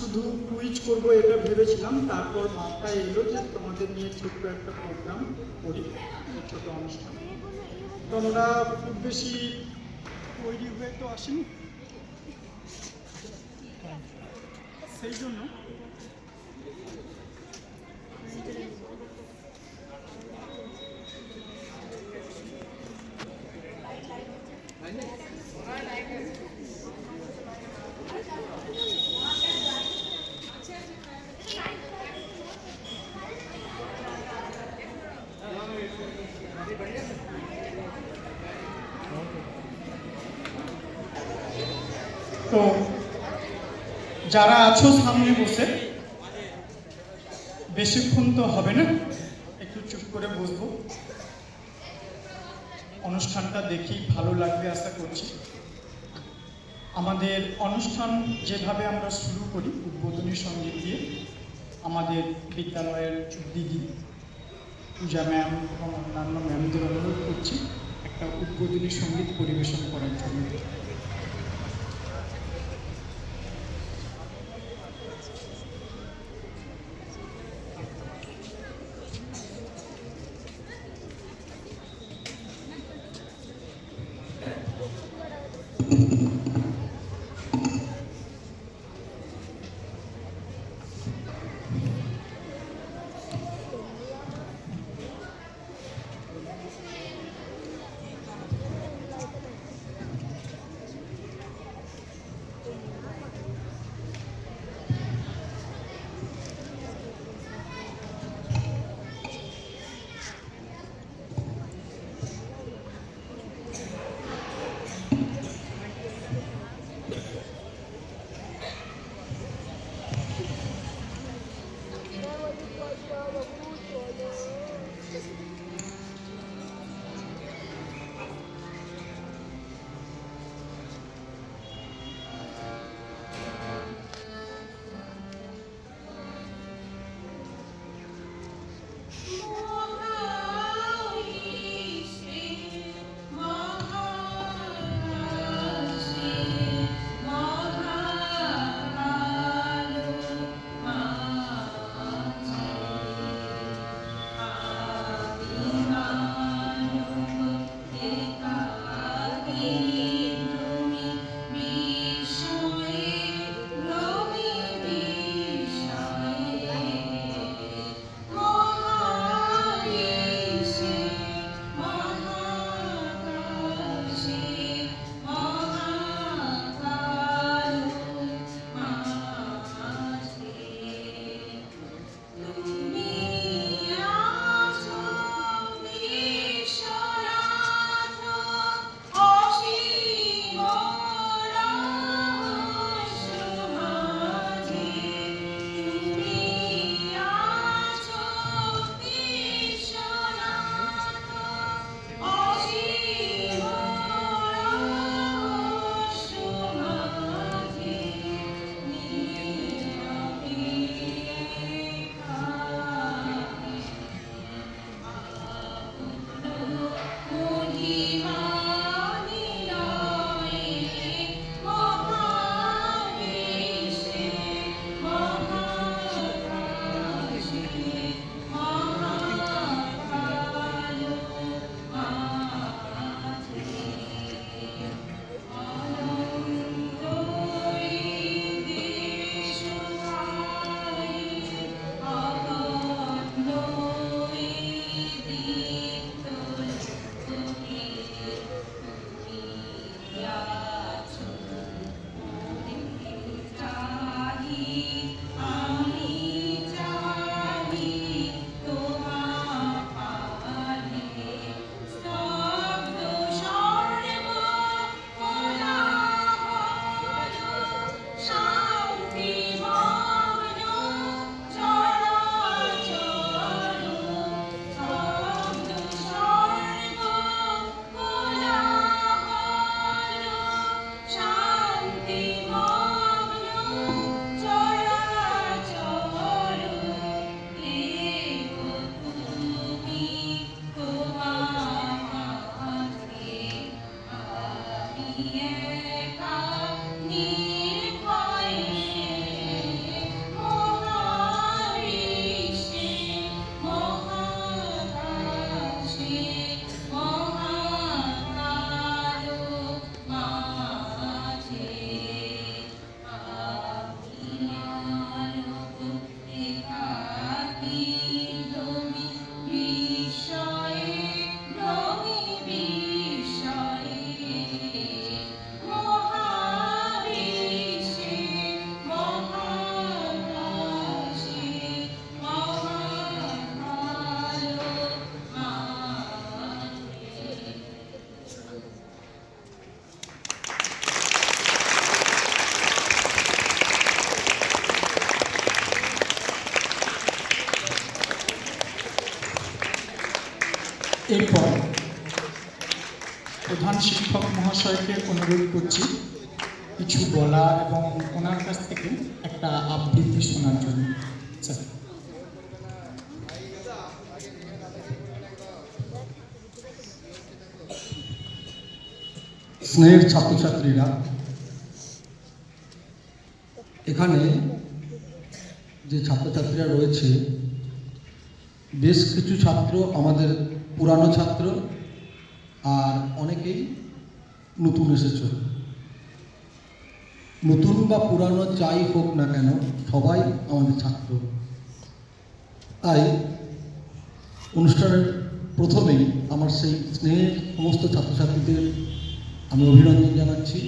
শুধু কুইজ করব এটা ভেবেছিলাম, তারপর মাথায় এলো যে তোমাদের নিয়ে ছোট্ট একটা প্রোগ্রাম করি, ছোট অনুষ্ঠান। তোমরা খুব বেশি তৈরি হয়ে তো আসেনি, সেই জন্য তো যারা আছো সামনে বসে, বেশিক্ষণ তো হবে না, একটু চুপ করে বসবো। অনুষ্ঠানটা দেখি ভালো লাগবে আশা করছি। আমাদের অনুষ্ঠান যেভাবে আমরা শুরু করি উদ্বোধনী সঙ্গীত দিয়ে, আমাদের বিদ্যালয়ের দিদি পূজা ম্যাম এবং অন্যান্য ম্যামদের অনুরোধ করছি একটা উদ্বোধনী সঙ্গীত পরিবেশন করার জন্য। এরপর প্রধান শিক্ষক মহাশয়কে অনুরোধ করছি কিছু বলা এবং ওনার কাছ থেকে একটা আবৃত্তি শোনার জন্য। স্যার। স্নেহের ছাত্রছাত্রীরা, এখানে যে ছাত্রছাত্রীরা রয়েছে বেশ কিছু ছাত্র আমাদের পুরানো ছাত্র, আর অনেকেই নতুন এসেছে। নতুন বা পুরানো যাই হোক না কেন, সবাই আমাদের ছাত্র। তাই অনুষ্ঠানের প্রথমেই আমার সেই স্নেহের সমস্ত ছাত্রছাত্রীদের আমি অভিনন্দন জানাচ্ছি।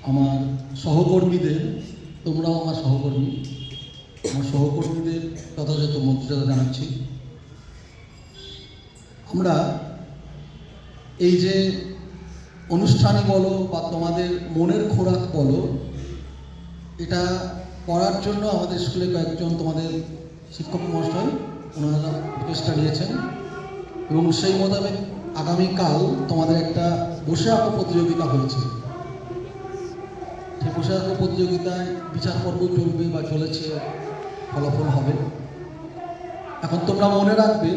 আমার সহকর্মীদের, তোমরাও আমার সহকর্মী, আমার সহকর্মীদের যথাযথ মর্যাদা জানাচ্ছি। আমরা এই যে অনুষ্ঠানই বলো বা তোমাদের মনের খোরাক বলো, এটা করার জন্য আমাদের স্কুলে কয়েকজন তোমাদের শিক্ষক মহাশয় ওনারা প্রচেষ্টা নিয়েছেন এবং সেই মোতাবেক আগামীকাল তোমাদের একটা বসে আঁকো প্রতিযোগিতা হয়েছে। সেই বসে আঁকো প্রতিযোগিতায় বিচার পর্ব চলবে বা চলেছে, ফলাফল হবে। এখন তোমরা মনে রাখবে,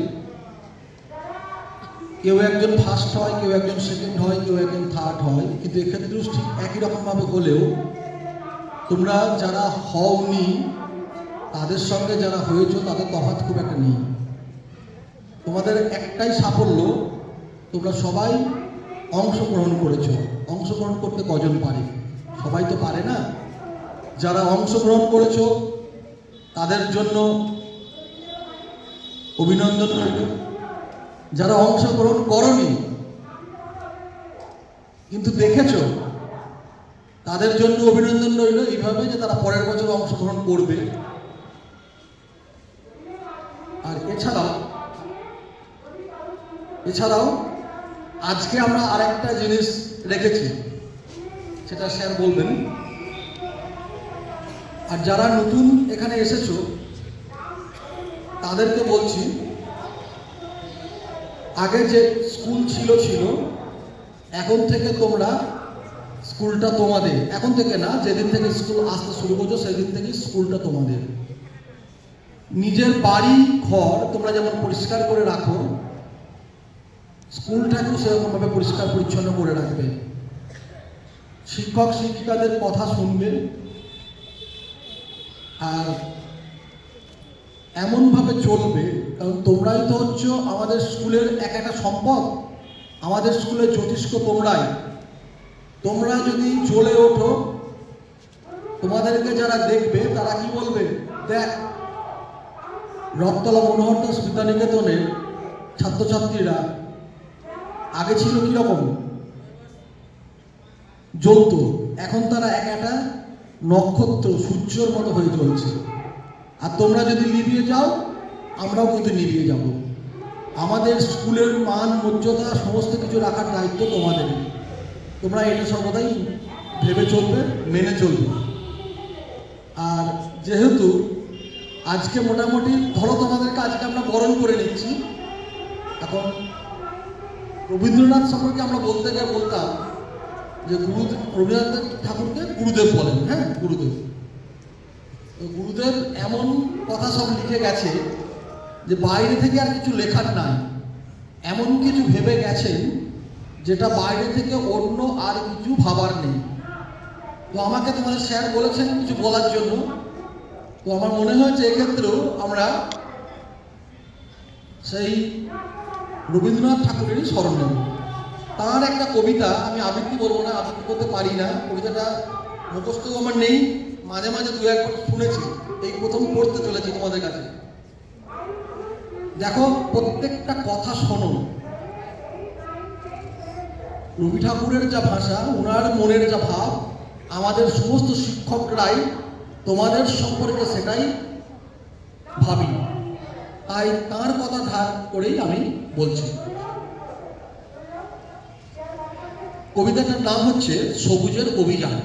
কেউ একজন ফার্স্ট হয়, কেউ একজন সেকেন্ড হয়, কেউ একজন থার্ড হয়, কিন্তু এক্ষেত্রেও ঠিক একই রকমভাবে হলেও তোমরা যারা হওনি তাদের সঙ্গে যারা হয়েছ তাদের তফাৎ খুব একটা নেই। তোমাদের একটাই সাফল্য, তোমরা সবাই অংশগ্রহণ করেছো। অংশগ্রহণ করতে কজন পারে? সবাই তো পারে না। যারা অংশগ্রহণ করেছো তাদের জন্য অভিনন্দন রইল। যারা অংশগ্রহণ করনি কিন্তু দেখেছো, তাদের জন্য অভিনন্দন রইল এইভাবে যে তারা পরের বছর অংশগ্রহণ করবে। আর এছাড়াও আজকে আমরা আরেকটা জিনিস রেখেছি, সেটা স্যার বলবেন। আর যারা নতুন এখানে এসেছো তাদেরকে বলছি, আগে যে স্কুল ছিল, এখন থেকে তোমরা স্কুলটা তোমাদের। এখন থেকে না, যেদিন থেকে স্কুল আসতে শুরু করছো সেদিন থেকে স্কুলটা তোমাদের। নিজের বাড়ি ঘর তোমরা যেমন পরিষ্কার করে রাখো, স্কুলটাকেও সেরকমভাবে পরিষ্কার পরিচ্ছন্ন করে রাখবে। শিক্ষক শিক্ষিকাদের কথা শুনবে, আর এমনভাবে চলবে, কারণ তোমরাই তো হচ্ছ আমাদের স্কুলের একটা সম্পদ। আমাদের স্কুলের জ্যোতিষ্ক তোমরাই। তোমরা যদি চলে ওঠো, তোমাদেরকে যারা দেখবে তারা কি বলবে? দেখ, রথতলা মনোহর দাস বিদ্যানিকেতনের ছাত্রছাত্রীরা আগে ছিল কিরকম? জ্বলত, এখন তারা একটা নক্ষত্র, সূর্যের মতো হয়ে চলছে। আর তোমরা যদি নিভিয়ে যাও, আমরাও কিন্তু নিভিয়ে যাব। আমাদের স্কুলের মান মর্যাদা সমস্ত কিছু রাখার দায়িত্ব তোমাদের। তোমরা এটা সর্বদাই ভেবে চলবে, মেনে চলবে। আর যেহেতু আজকে মোটামুটি ধরো তোমাদেরকে আজকে আমরা বরণ করে নিচ্ছি, এখন রবীন্দ্রনাথ সম্পর্কে আমরা বলতে গিয়ে বলতাম যে রবীন্দ্রনাথ ঠাকুরকে গুরুদেব বলেন। হ্যাঁ, গুরুদেব। তো গুরুদেব এমন কথা সব লিখে গেছে যে বাইরে থেকে আর কিছু লেখার নাই। এমন কিছু ভেবে গেছেন যেটা বাইরে থেকে অন্য আর কিছু ভাবার নেই। তো আমাকে তোমাদের স্যার বলেছেন কিছু বলার জন্য। তো আমার মনে হয়েছে এক্ষেত্রেও আমরা সেই রবীন্দ্রনাথ ঠাকুরেরই স্মরণ নেব। তার একটা কবিতা, আমি আবৃত্তি বলবো না, আবৃত্তি করতে পারি না, কবিতাটা মুখস্থ আমার নেই, মাঝে মাঝে দু একবার শুনেছি, এই প্রথম পড়তে চলেছি তোমাদের কাছে। দেখো, প্রত্যেকটা কথা শোনো। রবি ঠাকুরের যা ভাষা, ওনার মনের যা ভাব, আমাদের সমস্ত শিক্ষকরাই তোমাদের সম্পর্কে সেটাই ভাবি। তাই তার কথা ধার করেই আমি বলছি। কবিতাটার নাম হচ্ছে সবুজের অভিযান।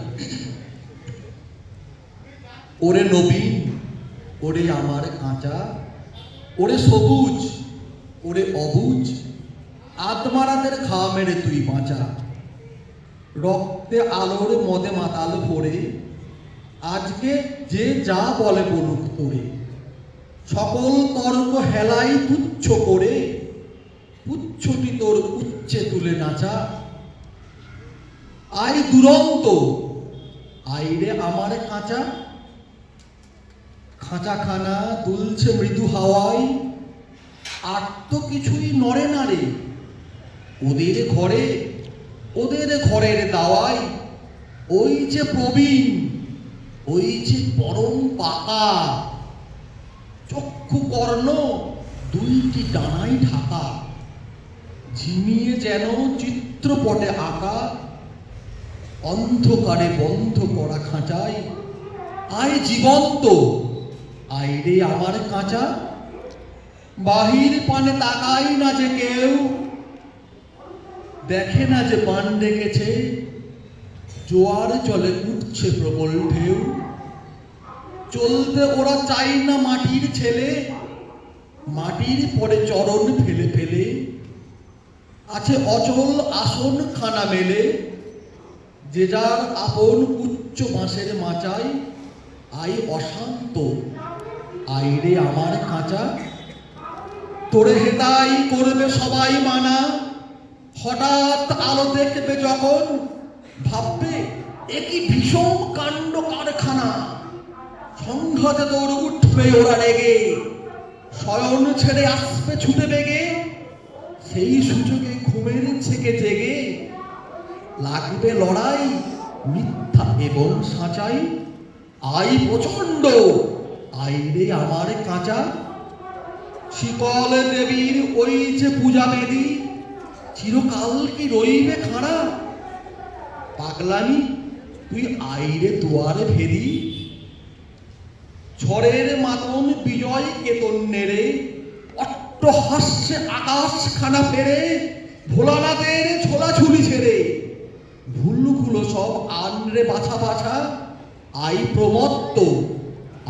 ওরে নবীন, ওরে আমার কাঁচা, ওরে সবুজ, ওরে অবুজ, আত্মারাদের খাওয়া মেরে তুই বাঁচা, রক্তে আলোর মদে মাতাল ভরে আজকে যে যা বলে বলুক তোরে, সকল তর্ক হেলাই তুচ্ছ করে পুচ্ছটি তোর উচ্চে তুলে নাচা। আই দুরন্ত, আইরে আমার কাঁচা, খাঁচাখানা দুলছে মৃদু হাওয়ায়, আর তো কিছুই নড়ে না রে ওদের ঘরে, ওদের ঘরের দাওয়ায়। ওই যে প্রবীণ, ওই যে পরম পাকা, চক্ষু কর্ণ দুইটি ডানাই ঢাকা, ঝিমিয়ে যেন চিত্রপটে আঁকা, অন্ধকারে বন্ধ করা খাঁচায়। আয় জীবন্ত, আইরে আমার কাঁচা, বাহির পানে তাকাই না যে কেউ, দেখে না যে পান ডেকেছে, জোয়ার জলে উঠছে প্রবল ঢেউ। চলতে ওরা চাই না মাটির ছেলে, মাটির পরে চরণ ফেলে ফেলে আছে অচল আসন খানা মেলে, যে যার আপন উচ্চ বাঁশের মাচায়। আই অশান্ত, আইরে আমার কাঁচা, তোরে হেতাই করবে সবাই মানা, হঠাৎ আলো দেখবে যখন ভাববে এ কি ভীষণ কাণ্ড কারখানা। সংঘাতে তোর উঠবে ওরা রেগে, শয়ন ছেড়ে আসবে ছুটে বেগে, সেই সুযোগে ঘুমের থেকে জেগে লাগবে লড়াই মিথ্যা এবং সাঁচাই। আই প্রচণ্ড, আইরে আমার কাঁচা, শীতল দেবীর ওই যে পূজা বেদি, চিরকাল কি রইবে খাড়া। পাগলামি তুই আইরে দুয়ারে ভেদি, ঝড়ের মাতন বিজয় কেতন নেড়ে অট্ট হাস্যে আকাশ খানা ফেরে, ভোলানাথের ছোলাছুলি ছেড়ে ভুলগুলো সব আনরে বাছা বাছা। আই প্রমত্ত,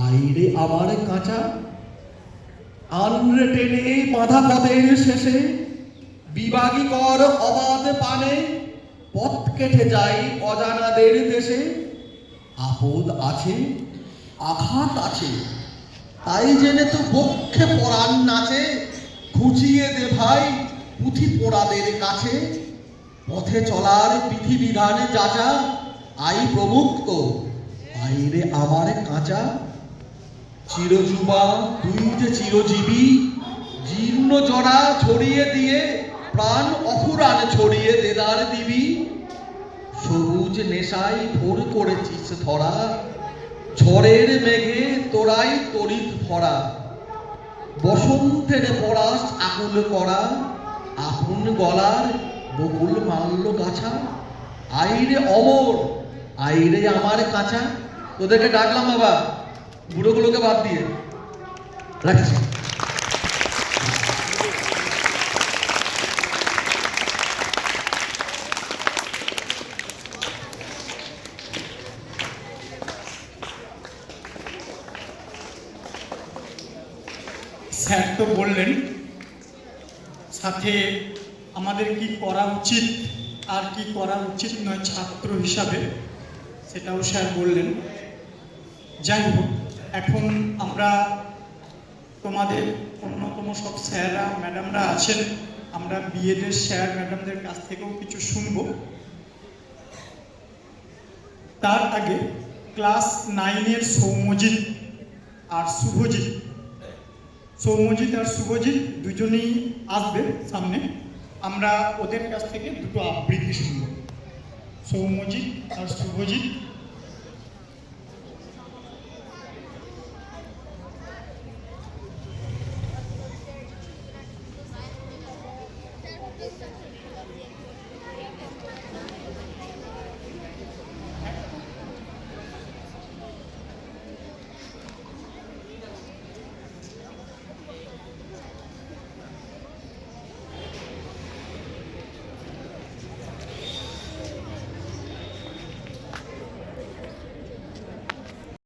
আইরে আমার কাঁচা, আনরে টেনে বাঁধা পথের শেষে বিবাগী কর অবাধ পানে, পথ কেটে যাই অজানাদের দেশে। আপদ আছে, আঘাত আছে, তাই জেনে তো বক্ষে পরাণ নাচে, খুঁচিয়ে দে ভাই পুঁথি পোড়াদের কাছে। পথে চলার বিধিবিধানে যাচা, আই প্রমুক্ত, আইরে আমার কাঁচা। চিরযুবা তুই যে চিরজীবী, জীর্ণ জরা ছড়িয়ে দিয়ে প্রাণ অফুরান ছড়িয়ে দেদার দিবি। সবুজ নেশায় ভোর করেছিস ধরা, ঝড়ের মেঘে তোরাই তড়িৎ ভরা। বসন্তের পরাশ আকুল করা, আপন গলার বকুল মাল্য গাছা। আইরে অমর, আইরে আমার কাঁচা। তোদেরকে ডাকলাম বাবা, বুড়োগুলোকে বাদ দিয়ে রাখছি। স্যার তো বললেন, সাথে আমাদের কি করা উচিত আর কি করা উচিত নয় ছাত্র হিসাবে, সেটাও স্যার বললেন। যাই হোক, এখন আমরা তোমাদের অন্যতম সব স্যাররা ম্যাডামরা আছেন, আমরা বিএডের স্যার ম্যাডামদের কাছ থেকেও কিছু শুনব। তার আগে ক্লাস 9-এর সৌম্যজিৎ আর শুভজিৎ, সৌম্যজিৎ আর শুভজিৎ দুজনেই আসবে সামনে। আমরা ওদের কাছ থেকে দুটো আবৃত্তি শুনব। সৌম্যজিৎ আর শুভজিৎ